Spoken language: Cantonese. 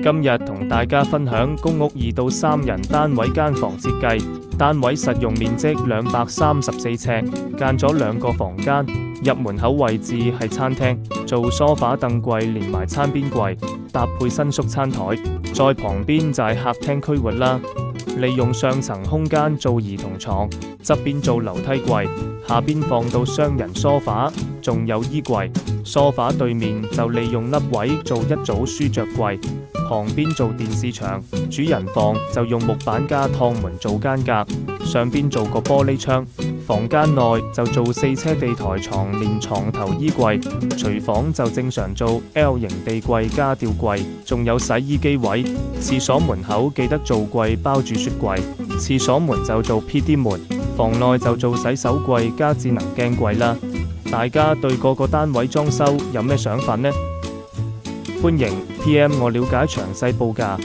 今日同大家分享公屋2到3人單位間房設計。單位實用面積234尺，間咗2個房間。入門口位置係餐廳，做梳化凳櫃連埋餐邊櫃，搭配伸縮餐台。再旁邊就係客廳區域啦。利用上層空間做兒童床，側邊做樓梯櫃，下邊放到雙人梳化，仲有衣櫃。梳化對面就利用凹位做一組書着櫃，旁邊做電視牆。主人房就用木板加趟門做間隔，上邊做個玻璃窗。房間內就做4車地台床連床頭衣櫃，廚房就正常做 L 型地櫃加吊櫃，仲有洗衣機位。廁所門口記得做櫃包住雪櫃，廁所門就做 PD 門，房內就做洗手櫃加智能鏡櫃啦。大家對個個單位裝修有咩想法呢？歡迎 PM 我了解詳細報價。